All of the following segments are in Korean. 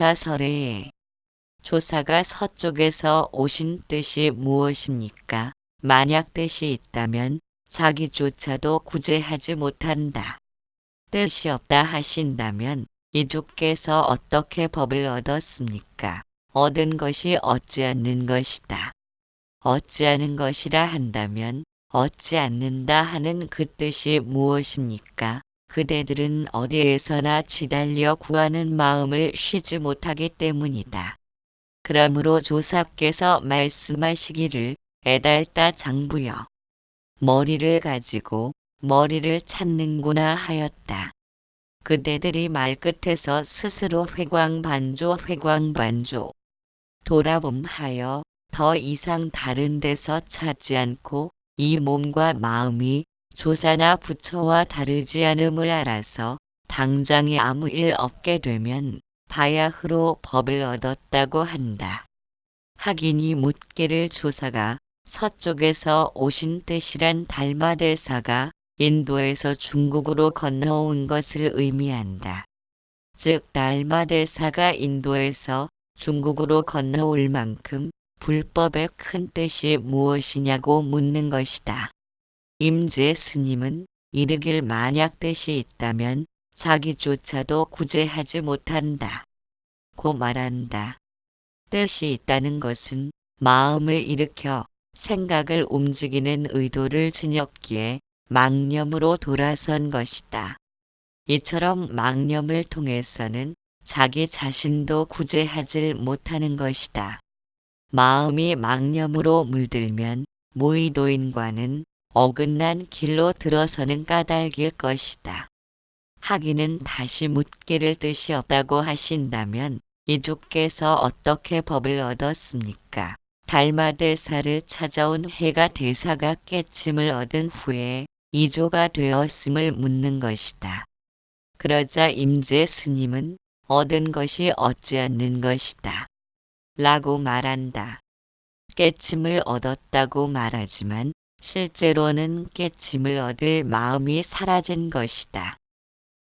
가설에 조사가 서쪽에서 오신 뜻이 무엇입니까? 만약 뜻이 있다면 자기조차도 구제하지 못한다. 뜻이 없다 하신다면 이주께서 어떻게 법을 얻었습니까? 얻은 것이 얻지 않는 것이다. 얻지 않은 것이라 한다면 얻지 않는다 하는 그 뜻이 무엇입니까? 그대들은 어디에서나 지달려 구하는 마음을 쉬지 못하기 때문이다. 그러므로 조사께서 말씀하시기를 애달다 장부여 머리를 가지고 머리를 찾는구나 하였다. 그대들이 말끝에서 스스로 회광반조 돌아봄하여 더 이상 다른 데서 찾지 않고 이 몸과 마음이 조사나 부처와 다르지 않음을 알아서 당장에 아무 일 없게 되면 바야흐로 법을 얻었다고 한다. 하기니 묻기를 조사가 서쪽에서 오신 뜻이란 달마대사가 인도에서 중국으로 건너온 것을 의미한다. 즉 달마대사가 인도에서 중국으로 건너올 만큼 불법의 큰 뜻이 무엇이냐고 묻는 것이다. 임재 스님은 이르길 만약 뜻이 있다면 자기조차도 구제하지 못한다. 고 말한다. 뜻이 있다는 것은 마음을 일으켜 생각을 움직이는 의도를 지녔기에 망념으로 돌아선 것이다. 이처럼 망념을 통해서는 자기 자신도 구제하지 못하는 것이다. 마음이 망념으로 물들면 무의도인과는 어긋난 길로 들어서는 까닭일 것이다. 하기는 다시 묻기를 뜻이 없다고 하신다면 이주께서 어떻게 법을 얻었습니까? 달마대사를 찾아온 해가 대사가 깨침을 얻은 후에 이조가 되었음을 묻는 것이다. 그러자 임재 스님은 얻은 것이 얻지 않는 것이다. 라고 말한다. 깨침을 얻었다고 말하지만 실제로는 깨침을 얻을 마음이 사라진 것이다.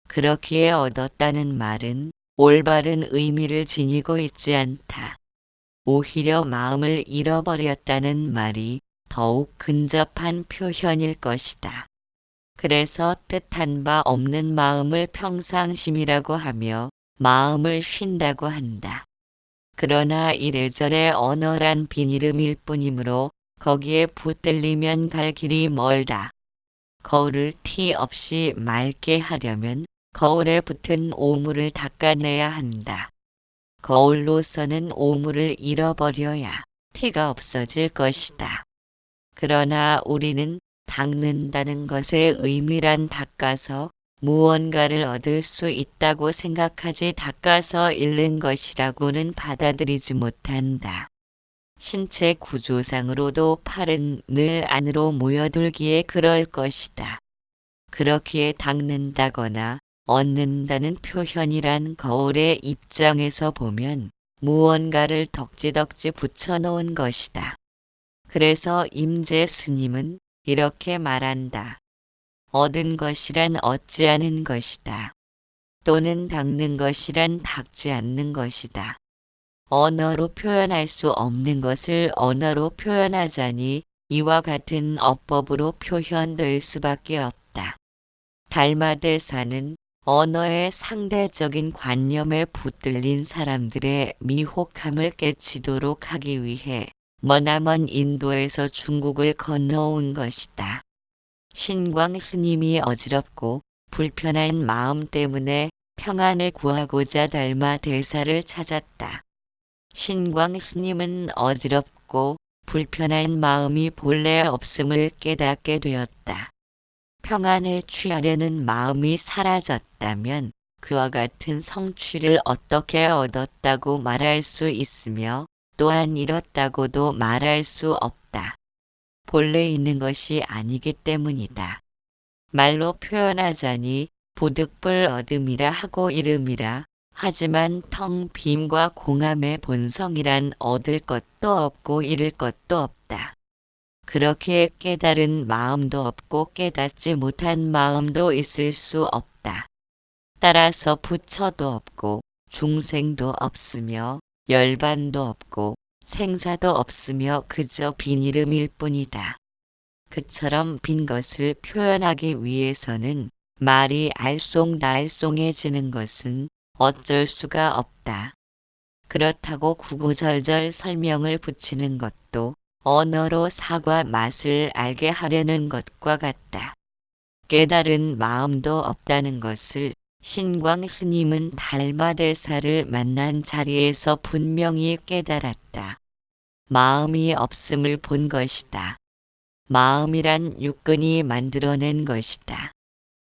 그렇기에 얻었다는 말은 올바른 의미를 지니고 있지 않다. 오히려 마음을 잃어버렸다는 말이 더욱 근접한 표현일 것이다. 그래서 뜻한 바 없는 마음을 평상심이라고 하며 마음을 쉰다고 한다. 그러나 이래저래 언어란 빈이름일 뿐이므로 거기에 붙들리면 갈 길이 멀다. 거울을 티 없이 맑게 하려면 거울에 붙은 오물을 닦아내야 한다. 거울로서는 오물을 잃어버려야 티가 없어질 것이다. 그러나 우리는 닦는다는 것의 의미란 닦아서 무언가를 얻을 수 있다고 생각하지 닦아서 잃는 것이라고는 받아들이지 못한다. 신체 구조상으로도 팔은 늘 안으로 모여들기에 그럴 것이다. 그렇기에 닦는다거나 얻는다는 표현이란 거울의 입장에서 보면 무언가를 덕지덕지 붙여놓은 것이다. 그래서 임재 스님은 이렇게 말한다. 얻은 것이란 얻지 않은 것이다. 또는 닦는 것이란 닦지 않는 것이다. 언어로 표현할 수 없는 것을 언어로 표현하자니 이와 같은 어법으로 표현될 수밖에 없다. 달마대사는 언어의 상대적인 관념에 붙들린 사람들의 미혹함을 깨치도록 하기 위해 머나먼 인도에서 중국을 건너온 것이다. 신광 스님이 어지럽고 불편한 마음 때문에 평안을 구하고자 달마대사를 찾았다. 신광 스님은 어지럽고 불편한 마음이 본래 없음을 깨닫게 되었다. 평안을 취하려는 마음이 사라졌다면 그와 같은 성취를 어떻게 얻었다고 말할 수 있으며 또한 잃었다고도 말할 수 없다. 본래 있는 것이 아니기 때문이다. 말로 표현하자니 부득불 얻음이라 하고 이름이라 하지만 텅 빔과 공함의 본성이란 얻을 것도 없고 잃을 것도 없다. 그렇게 깨달은 마음도 없고 깨닫지 못한 마음도 있을 수 없다. 따라서 부처도 없고 중생도 없으며 열반도 없고 생사도 없으며 그저 빈 이름일 뿐이다. 그처럼 빈 것을 표현하기 위해서는 말이 알쏭달쏭해지는 것은 어쩔 수가 없다. 그렇다고 구구절절 설명을 붙이는 것도 언어로 사과 맛을 알게 하려는 것과 같다. 깨달은 마음도 없다는 것을 신광 스님은 달마대사를 만난 자리에서 분명히 깨달았다. 마음이 없음을 본 것이다. 마음이란 육근이 만들어낸 것이다.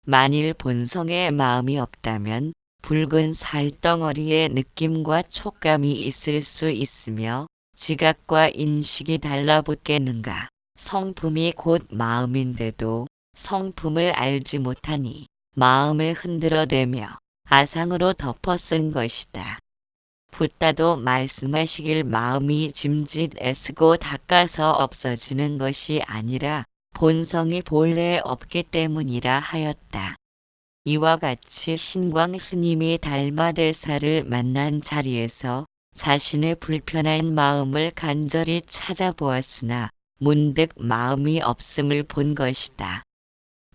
만일 본성에 마음이 없다면 붉은 살덩어리에 느낌과 촉감이 있을 수 있으며 지각과 인식이 달라붙겠는가. 성품이 곧 마음인데도 성품을 알지 못하니 마음을 흔들어대며 아상으로 덮어 쓴 것이다. 붓다도 말씀하시길 마음이 짐짓 애쓰고 닦아서 없어지는 것이 아니라 본성이 본래 없기 때문이라 하였다. 이와 같이 신광 스님이 달마대사를 만난 자리에서 자신의 불편한 마음을 간절히 찾아보았으나 문득 마음이 없음을 본 것이다.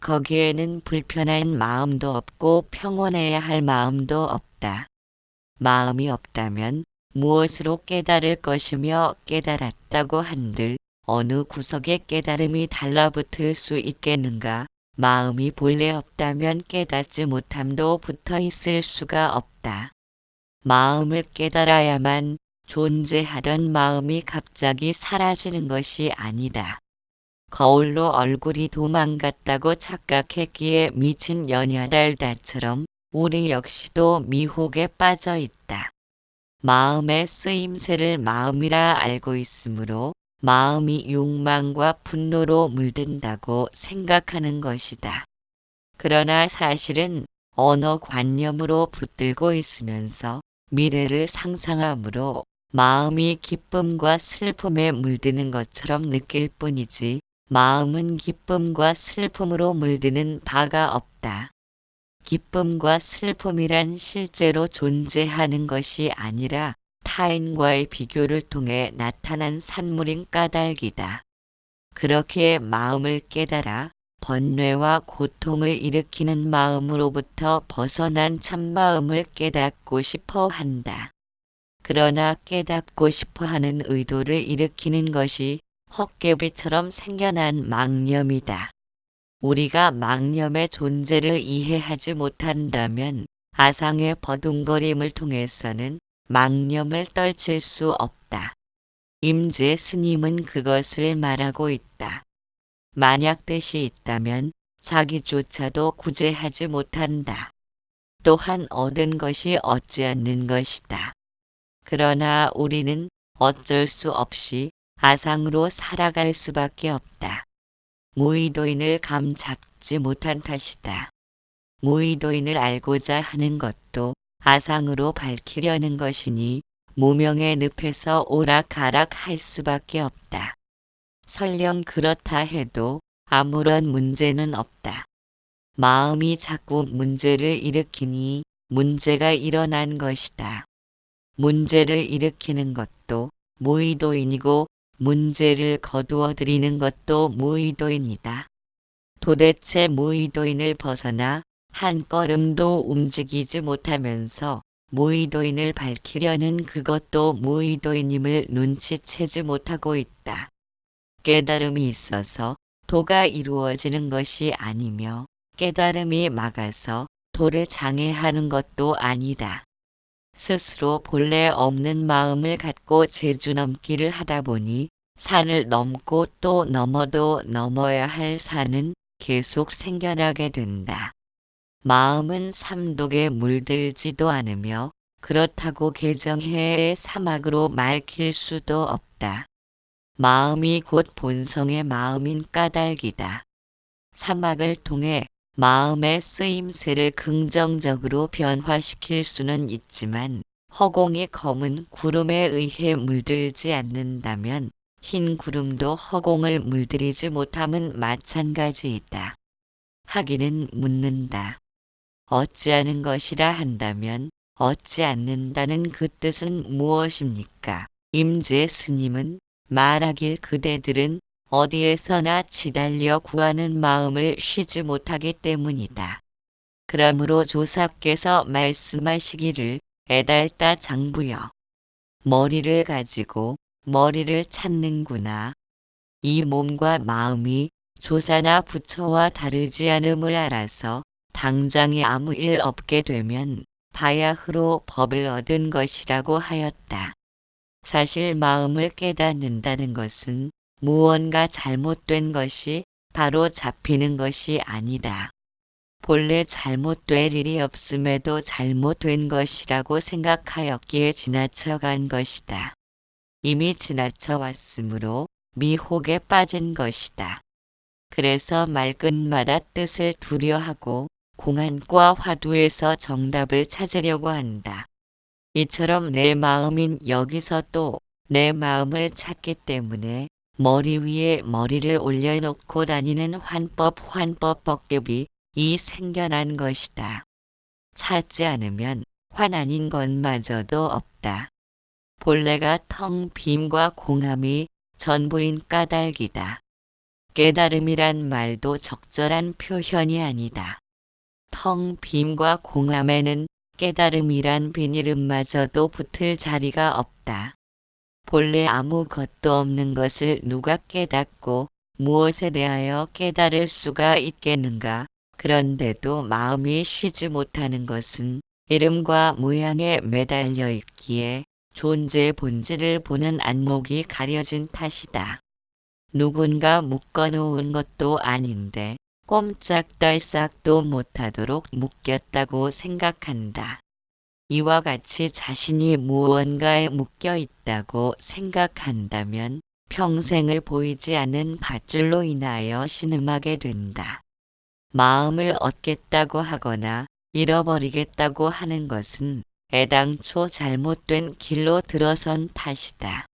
거기에는 불편한 마음도 없고 평온해야 할 마음도 없다. 마음이 없다면 무엇으로 깨달을 것이며 깨달았다고 한들 어느 구석에 깨달음이 달라붙을 수 있겠는가. 마음이 본래 없다면 깨닫지 못함도 붙어 있을 수가 없다. 마음을 깨달아야만 존재하던 마음이 갑자기 사라지는 것이 아니다. 거울로 얼굴이 도망갔다고 착각했기에 미친 연야달다처럼 우리 역시도 미혹에 빠져 있다. 마음의 쓰임새를 마음이라 알고 있으므로 마음이 욕망과 분노로 물든다고 생각하는 것이다. 그러나 사실은 언어관념으로 붙들고 있으면서 미래를 상상하므로 마음이 기쁨과 슬픔에 물드는 것처럼 느낄 뿐이지 마음은 기쁨과 슬픔으로 물드는 바가 없다. 기쁨과 슬픔이란 실제로 존재하는 것이 아니라 타인과의 비교를 통해 나타난 산물인 까닭이다. 그렇게 마음을 깨달아 번뇌와 고통을 일으키는 마음으로부터 벗어난 참마음을 깨닫고 싶어 한다. 그러나 깨닫고 싶어 하는 의도를 일으키는 것이 헛개비처럼 생겨난 망념이다. 우리가 망념의 존재를 이해하지 못한다면 아상의 버둥거림을 통해서는 망념을 떨칠 수 없다. 임재 스님은 그것을 말하고 있다. 만약 뜻이 있다면 자기조차도 구제하지 못한다. 또한 얻은 것이 얻지 않는 것이다. 그러나 우리는 어쩔 수 없이 아상으로 살아갈 수밖에 없다. 무의도인을 감잡지 못한 탓이다. 무의도인을 알고자 하는 것도 아상으로 밝히려는 것이니 무명의 늪에서 오락가락 할 수밖에 없다. 설령 그렇다 해도 아무런 문제는 없다. 마음이 자꾸 문제를 일으키니 문제가 일어난 것이다. 문제를 일으키는 것도 무의도인이고 문제를 거두어들이는 것도 무의도인이다. 도대체 무의도인을 벗어나 한 걸음도 움직이지 못하면서 무의도인을 밝히려는 그것도 무의도인임을 눈치채지 못하고 있다. 깨달음이 있어서 도가 이루어지는 것이 아니며 깨달음이 막아서 도를 장애하는 것도 아니다. 스스로 본래 없는 마음을 갖고 재주넘기를 하다 보니 산을 넘고 또 넘어도 넘어야 할 산은 계속 생겨나게 된다. 마음은 삼독에 물들지도 않으며 그렇다고 개정해의 사막으로 맑힐 수도 없다. 마음이 곧 본성의 마음인 까닭이다. 사막을 통해 마음의 쓰임새를 긍정적으로 변화시킬 수는 있지만 허공이 검은 구름에 의해 물들지 않는다면 흰 구름도 허공을 물들이지 못함은 마찬가지이다. 하기는 묻는다. 어찌하는 것이라 한다면 얻지 않는다는 그 뜻은 무엇입니까? 임재 스님은 말하길 그대들은 어디에서나 지달려 구하는 마음을 쉬지 못하기 때문이다. 그러므로 조사께서 말씀하시기를 애달다 장부여. 머리를 가지고 머리를 찾는구나. 이 몸과 마음이 조사나 부처와 다르지 않음을 알아서 당장에 아무 일 없게 되면 바야흐로 법을 얻은 것이라고 하였다. 사실 마음을 깨닫는다는 것은 무언가 잘못된 것이 바로 잡히는 것이 아니다. 본래 잘못될 일이 없음에도 잘못된 것이라고 생각하였기에 지나쳐간 것이다. 이미 지나쳐 왔으므로 미혹에 빠진 것이다. 그래서 말끝마다 뜻을 두려하고 공안과 화두에서 정답을 찾으려고 한다. 이처럼 내 마음인 여기서 또 내 마음을 찾기 때문에 머리 위에 머리를 올려놓고 다니는 환법법계비 이 생겨난 것이다. 찾지 않으면 환 아닌 것마저도 없다. 본래가 텅 빔과 공함이 전부인 까닭이다. 깨달음이란 말도 적절한 표현이 아니다. 텅 빔과 공함에는 깨달음이란 비닐음마저도 붙을 자리가 없다. 본래 아무것도 없는 것을 누가 깨닫고 무엇에 대하여 깨달을 수가 있겠는가? 그런데도 마음이 쉬지 못하는 것은 이름과 모양에 매달려 있기에 존재의 본질을 보는 안목이 가려진 탓이다. 누군가 묶어놓은 것도 아닌데 꼼짝달싹도 못하도록 묶였다고 생각한다. 이와 같이 자신이 무언가에 묶여 있다고 생각한다면 평생을 보이지 않는 밧줄로 인하여 신음하게 된다. 마음을 얻겠다고 하거나 잃어버리겠다고 하는 것은 애당초 잘못된 길로 들어선 탓이다.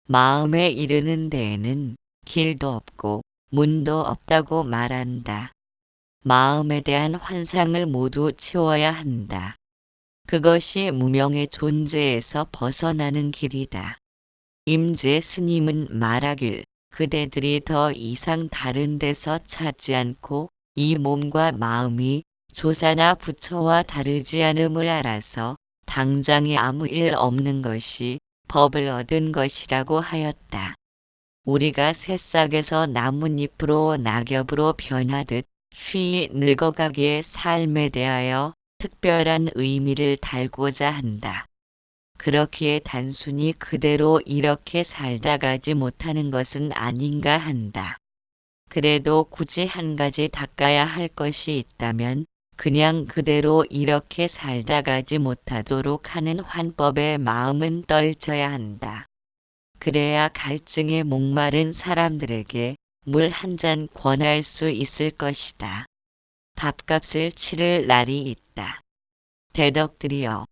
마음에 이르는 데에는 길도 없고 문도 없다고 말한다. 마음에 대한 환상을 모두 치워야 한다. 그것이 무명의 존재에서 벗어나는 길이다. 임재 스님은 말하길 그대들이 더 이상 다른 데서 찾지 않고 이 몸과 마음이 조사나 부처와 다르지 않음을 알아서 당장에 아무 일 없는 것이 법을 얻은 것이라고 하였다. 우리가 새싹에서 나뭇잎으로 낙엽으로 변하듯 쉬이 늙어가기에 삶에 대하여 특별한 의미를 달고자 한다. 그렇기에 단순히 그대로 이렇게 살다 가지 못하는 것은 아닌가 한다. 그래도 굳이 한 가지 닦아야 할 것이 있다면 그냥 그대로 이렇게 살다 가지 못하도록 하는 환법의 마음은 떨쳐야 한다. 그래야 갈증에 목마른 사람들에게 물 한 잔 권할 수 있을 것이다. 밥값을 치를 날이 있다. 대덕들이여.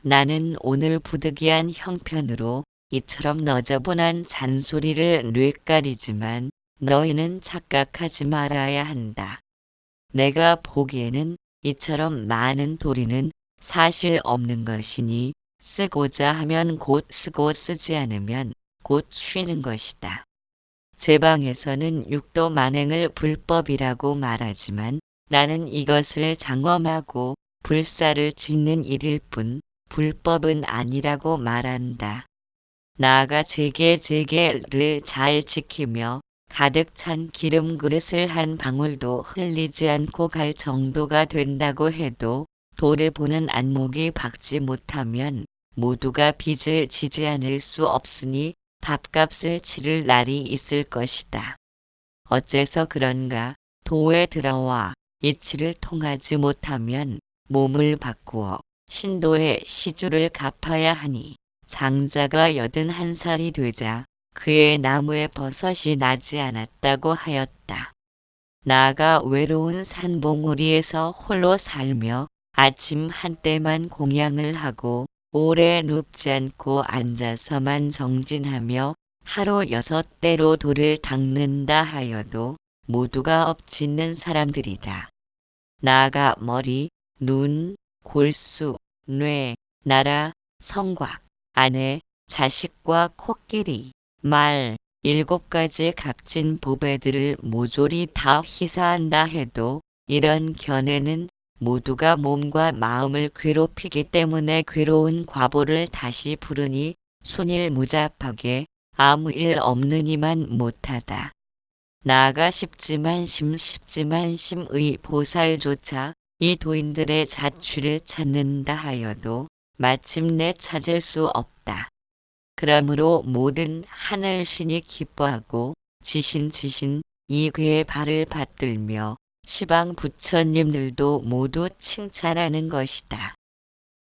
나는 오늘 부득이한 형편으로 이처럼 너저분한 잔소리를 뇌까리지만 너희는 착각하지 말아야 한다. 내가 보기에는 이처럼 많은 도리는 사실 없는 것이니 쓰고자 하면 곧 쓰고 쓰지 않으면 곧 쉬는 것이다. 제 방에서는 육도 만행을 불법이라고 말하지만 나는 이것을 장엄하고 불사를 짓는 일일 뿐 불법은 아니라고 말한다. 나아가 제게를 잘 지키며 가득 찬 기름 그릇을 한 방울도 흘리지 않고 갈 정도가 된다고 해도 도를 보는 안목이 박지 못하면 모두가 빚을 지지 않을 수 없으니 밥값을 치를 날이 있을 것이다. 어째서 그런가? 도에 들어와 이치를 통하지 못하면 몸을 바꾸어 신도의 시주를 갚아야 하니 장자가 81살이 되자 그의 나무에 버섯이 나지 않았다고 하였다. 나아가 외로운 산봉우리에서 홀로 살며 아침 한때만 공양을 하고 오래 눕지 않고 앉아서만 정진하며 하루 6대로 돌을 닦는다 하여도 모두가 엎짓는 사람들이다. 나아가 머리, 눈, 골수, 뇌, 나라, 성곽, 아내, 자식과 코끼리, 말, 7가지 값진 보배들을 모조리 다 희사한다 해도 이런 견해는 모두가 몸과 마음을 괴롭히기 때문에 괴로운 과보를 다시 부르니 순일무잡하게 아무 일 없느니만 못하다. 나아가 쉽지만 심의 보살조차 이 도인들의 자취를 찾는다 하여도 마침내 찾을 수 없다. 그러므로 모든 하늘신이 기뻐하고 지신 이 괴의 발을 받들며 시방 부처님들도 모두 칭찬하는 것이다.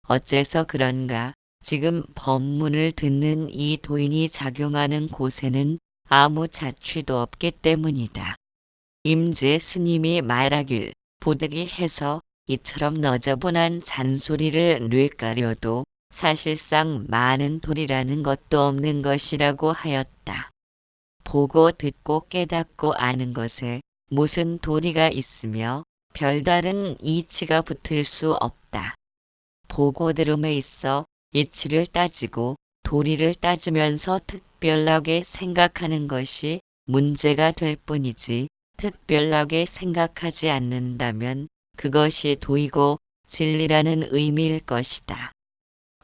어째서 그런가? 지금 법문을 듣는 이 도인이 작용하는 곳에는 아무 자취도 없기 때문이다. 임재 스님이 말하길 보득이 해서 이처럼 너저분한 잔소리를 뇌까려도 사실상 많은 도리라는 것도 없는 것이라고 하였다. 보고 듣고 깨닫고 아는 것에 무슨 도리가 있으며 별다른 이치가 붙을 수 없다. 보고 들음에 있어 이치를 따지고 도리를 따지면서 특별하게 생각하는 것이 문제가 될 뿐이지 특별하게 생각하지 않는다면 그것이 도이고 진리라는 의미일 것이다.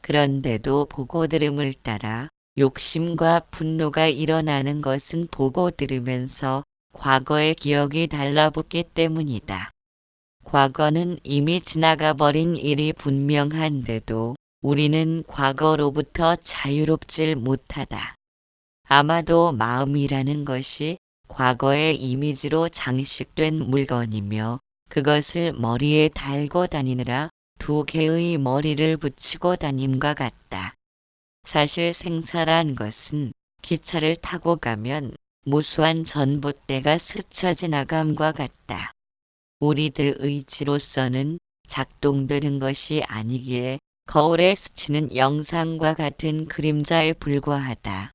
그런데도 보고 들음을 따라 욕심과 분노가 일어나는 것은 보고 들으면서 과거의 기억이 달라붙기 때문이다. 과거는 이미 지나가 버린 일이 분명한데도 우리는 과거로부터 자유롭질 못하다. 아마도 마음이라는 것이 과거의 이미지로 장식된 물건이며 그것을 머리에 달고 다니느라 2개의 머리를 붙이고 다님과 같다. 사실 생사란 것은 기차를 타고 가면 무수한 전봇대가 스쳐 지나감과 같다. 우리들 의지로서는 작동되는 것이 아니기에 거울에 스치는 영상과 같은 그림자에 불과하다.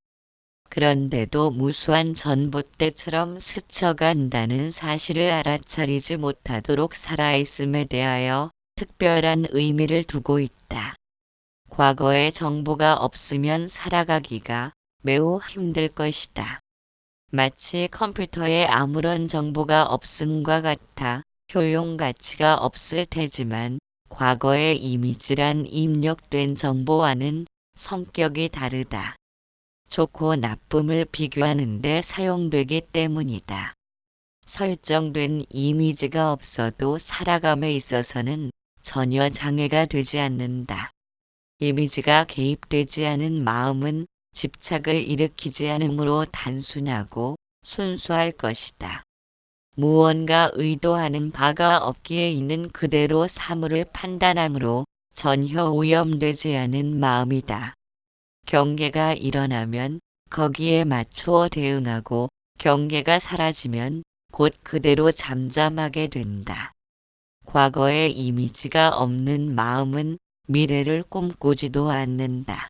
그런데도 무수한 전봇대처럼 스쳐간다는 사실을 알아차리지 못하도록 살아있음에 대하여 특별한 의미를 두고 있다. 과거의 정보가 없으면 살아가기가 매우 힘들 것이다. 마치 컴퓨터에 아무런 정보가 없음과 같아 효용 가치가 없을 테지만 과거의 이미지란 입력된 정보와는 성격이 다르다. 좋고 나쁨을 비교하는데 사용되기 때문이다. 설정된 이미지가 없어도 살아감에 있어서는 전혀 장애가 되지 않는다. 이미지가 개입되지 않은 마음은 집착을 일으키지 않으므로 단순하고 순수할 것이다. 무언가 의도하는 바가 없기에 있는 그대로 사물을 판단하므로 전혀 오염되지 않은 마음이다. 경계가 일어나면 거기에 맞추어 대응하고 경계가 사라지면 곧 그대로 잠잠하게 된다. 과거의 이미지가 없는 마음은 미래를 꿈꾸지도 않는다.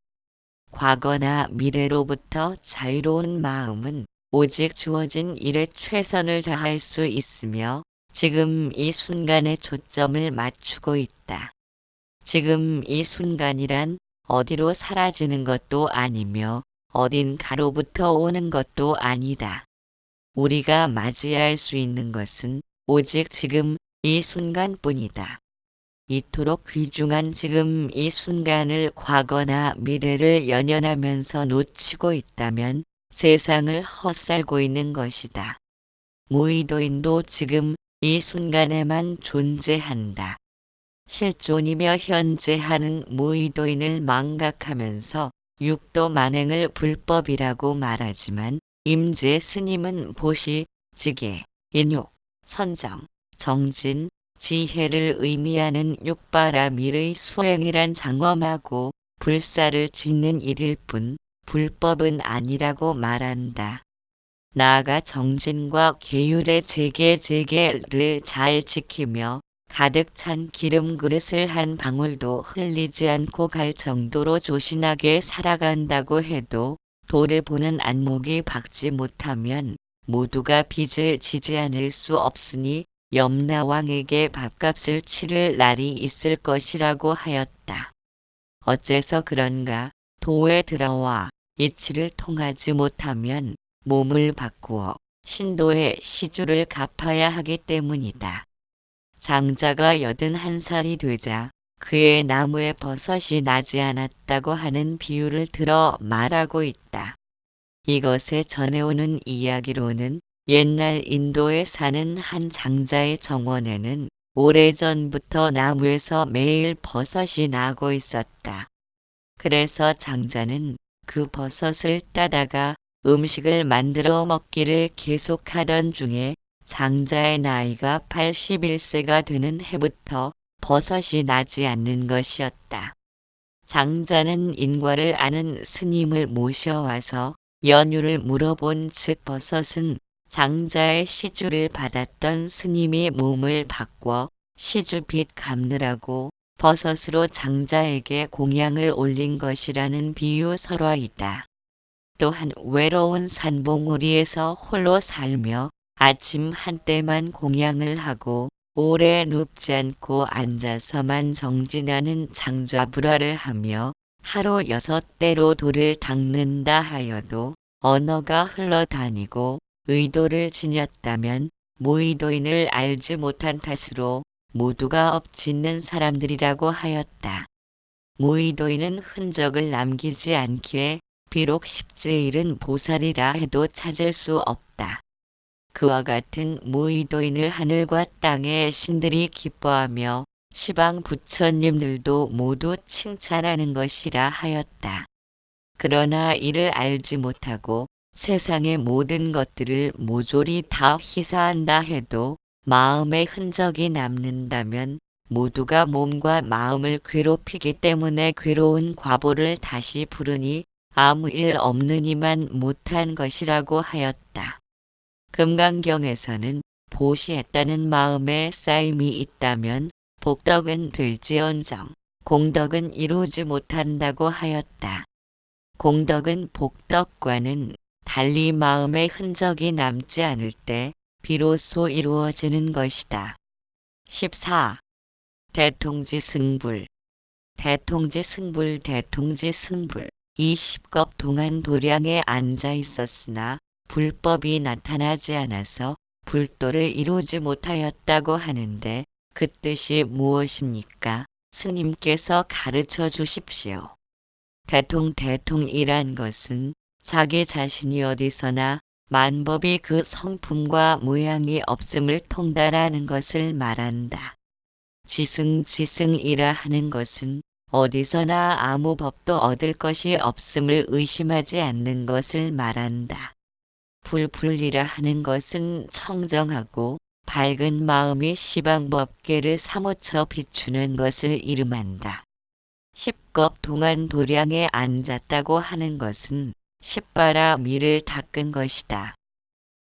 과거나 미래로부터 자유로운 마음은 오직 주어진 일에 최선을 다할 수 있으며 지금 이 순간에 초점을 맞추고 있다. 지금 이 순간이란 어디로 사라지는 것도 아니며 어딘가로부터 오는 것도 아니다. 우리가 맞이할 수 있는 것은 오직 지금 이 순간뿐이다. 이토록 귀중한 지금 이 순간을 과거나 미래를 연연하면서 놓치고 있다면 세상을 헛살고 있는 것이다. 무의도인도 지금 이 순간에만 존재한다. 실존이며 현재하는 무의도인을 망각하면서 육도 만행을 불법이라고 말하지만 임재 스님은 보시, 지계, 인욕, 선정, 정진, 지혜를 의미하는 육바라밀의 수행이란 장엄하고 불사를 짓는 일일 뿐 불법은 아니라고 말한다. 나아가 정진과 계율의 제계를 잘 지키며 가득 찬 기름 그릇을 한 방울도 흘리지 않고 갈 정도로 조신하게 살아간다고 해도 도를 보는 안목이 박지 못하면 모두가 빚을 지지 않을 수 없으니 염라왕에게 밥값을 치를 날이 있을 것이라고 하였다. 어째서 그런가? 도에 들어와 이치를 통하지 못하면 몸을 바꾸어 신도의 시주를 갚아야 하기 때문이다. 장자가 81살이 되자 그의 나무에 버섯이 나지 않았다고 하는 비유를 들어 말하고 있다. 이것에 전해오는 이야기로는 옛날 인도에 사는 한 장자의 정원에는 오래전부터 나무에서 매일 버섯이 나고 있었다. 그래서 장자는 그 버섯을 따다가 음식을 만들어 먹기를 계속하던 중에 장자의 나이가 81세가 되는 해부터 버섯이 나지 않는 것이었다. 장자는 인과를 아는 스님을 모셔와서 연유를 물어본 즉 버섯은 장자의 시주를 받았던 스님이 몸을 바꿔 시주빚 갚느라고 버섯으로 장자에게 공양을 올린 것이라는 비유 설화이다. 또한 외로운 산봉우리에서 홀로 살며 아침 한때만 공양을 하고 오래 눕지 않고 앉아서만 정진하는 장좌불화를 하며 하루 6대로 돌을 닦는다 하여도 언어가 흘러다니고 의도를 지녔다면 무의도인을 알지 못한 탓으로 모두가 엎짓는 사람들이라고 하였다. 무의도인은 흔적을 남기지 않기에 비록 십지일은 보살이라 해도 찾을 수 없다. 그와 같은 무의도인을 하늘과 땅의 신들이 기뻐하며 시방 부처님들도 모두 칭찬하는 것이라 하였다. 그러나 이를 알지 못하고 세상의 모든 것들을 모조리 다 희사한다 해도 마음의 흔적이 남는다면 모두가 몸과 마음을 괴롭히기 때문에 괴로운 과보를 다시 부르니 아무 일 없느니만 못한 것이라고 하였다. 금강경에서는 보시했다는 마음에 쌓임이 있다면 복덕은 될지언정 공덕은 이루지 못한다고 하였다. 공덕은 복덕과는 달리 마음의 흔적이 남지 않을 때 비로소 이루어지는 것이다. 14. 대통지승불. 대통지승불. 이 10겁 동안 도량에 앉아 있었으나 불법이 나타나지 않아서 불도를 이루지 못하였다고 하는데 그 뜻이 무엇입니까? 스님께서 가르쳐 주십시오. 대통이란 것은 자기 자신이 어디서나 만법이 그 성품과 모양이 없음을 통달하는 것을 말한다. 지승이라 하는 것은 어디서나 아무 법도 얻을 것이 없음을 의심하지 않는 것을 말한다. 불이라 하는 것은 청정하고 밝은 마음이 시방법계를 사무쳐 비추는 것을 이름한다. 10겁 동안 도량에 앉았다고 하는 것은 10바라 미를 닦은 것이다.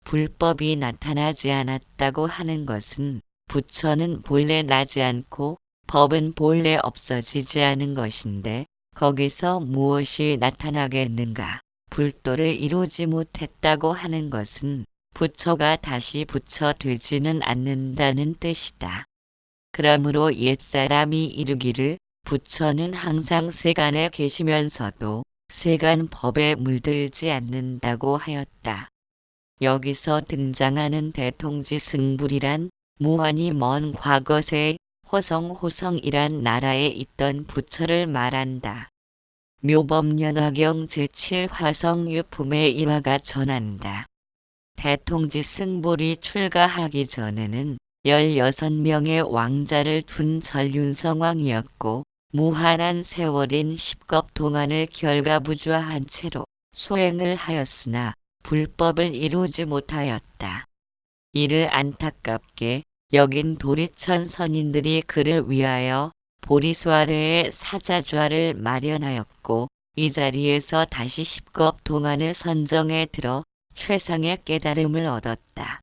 불법이 나타나지 않았다고 하는 것은 부처는 본래 나지 않고 법은 본래 없어지지 않은 것인데 거기서 무엇이 나타나겠는가? 불도를 이루지 못했다고 하는 것은 부처가 다시 부처 되지는 않는다는 뜻이다. 그러므로 옛사람이 이르기를 부처는 항상 세간에 계시면서도 세간 법에 물들지 않는다고 하였다. 여기서 등장하는 대통지승불이란 무한히 먼 과거세의 호성이란 나라에 있던 부처를 말한다. 묘법연화경 제7화성유품의 일화가 전한다. 대통지승불이 출가하기 전에는 16명의 왕자를 둔 전륜성왕이었고 무한한 세월인 10겁 동안을 결가부주한 채로 수행을 하였으나 불법을 이루지 못하였다. 이를 안타깝게 여긴 도리천 선인들이 그를 위하여 보리수아래의 사자좌를 마련하였고 이 자리에서 다시 10겁 동안을 선정에 들어 최상의 깨달음을 얻었다.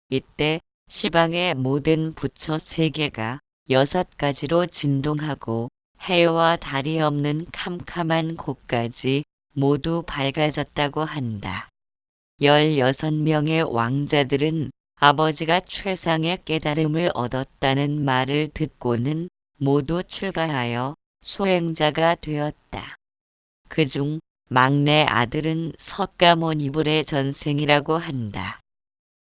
이때 시방의 모든 부처 세계가 6가지로 진동하고 해와 달이 없는 캄캄한 곳까지 모두 밝아졌다고 한다. 16명의 왕자들은 아버지가 최상의 깨달음을 얻었다는 말을 듣고는 모두 출가하여 수행자가 되었다. 그중 막내 아들은 석가모니불의 전생이라고 한다.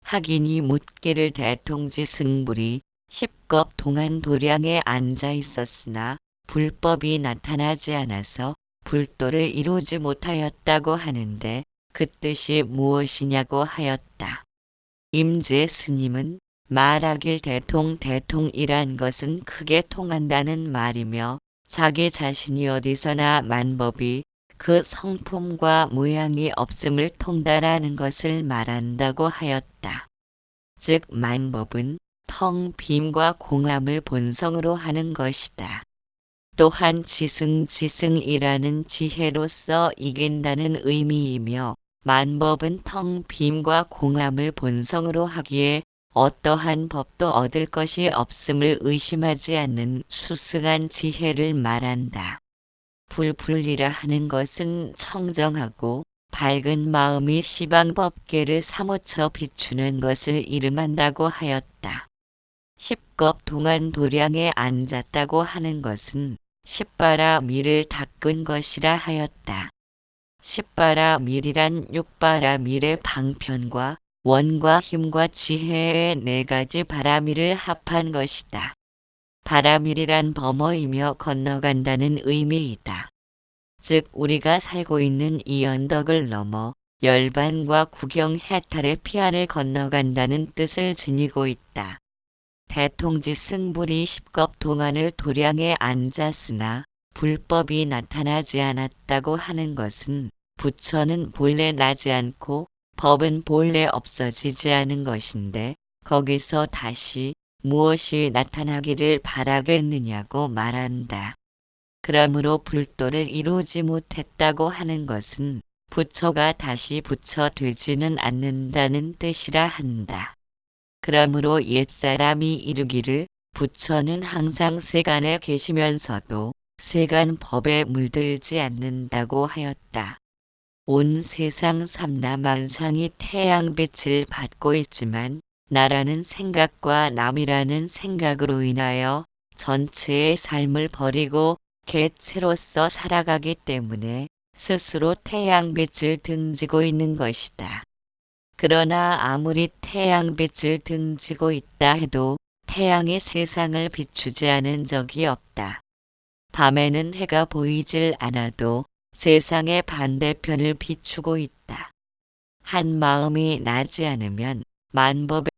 학인이 묻기를 대통지 승불이 10겁 동안 도량에 앉아 있었으나 불법이 나타나지 않아서 불도를 이루지 못하였다고 하는데 그 뜻이 무엇이냐고 하였다. 임재 스님은 말하길 대통이란 것은 크게 통한다는 말이며 자기 자신이 어디서나 만법이 그 성품과 모양이 없음을 통달하는 것을 말한다고 하였다. 즉 만법은 텅 빔과 공함을 본성으로 하는 것이다. 또한 지승이라는 지혜로서 이긴다는 의미이며 만법은 텅 빔과 공함을 본성으로 하기에 어떠한 법도 얻을 것이 없음을 의심하지 않는 수승한 지혜를 말한다. 불이라 하는 것은 청정하고 밝은 마음이 시방법계를 사무쳐 비추는 것을 이름한다고 하였다. 10겁 동안 도량에 앉았다고 하는 것은 십바라밀을 닦은 것이라 하였다. 십바라밀이란 육바라밀의 방편과 원과 힘과 지혜의 4가지 바라밀을 합한 것이다. 바라밀이란 범어이며 건너간다는 의미이다. 즉 우리가 살고 있는 이 언덕을 넘어 열반과 구경 해탈의 피안을 건너간다는 뜻을 지니고 있다. 대통지 승불이 10겁 동안을 도량에 앉았으나 불법이 나타나지 않았다고 하는 것은 부처는 본래 나지 않고 법은 본래 없어지지 않은 것인데 거기서 다시 무엇이 나타나기를 바라겠느냐고 말한다. 그러므로 불도를 이루지 못했다고 하는 것은 부처가 다시 부처 되지는 않는다는 뜻이라 한다. 그러므로 옛사람이 이르기를 부처는 항상 세간에 계시면서도 세간 법에 물들지 않는다고 하였다. 온 세상 삼라만상이 태양빛을 받고 있지만 나라는 생각과 남이라는 생각으로 인하여 전체의 삶을 버리고 개체로서 살아가기 때문에 스스로 태양빛을 등지고 있는 것이다. 그러나 아무리 태양빛을 등지고 있다 해도 태양이 세상을 비추지 않은 적이 없다. 밤에는 해가 보이질 않아도 세상의 반대편을 비추고 있다. 한 마음이 나지 않으면 만법의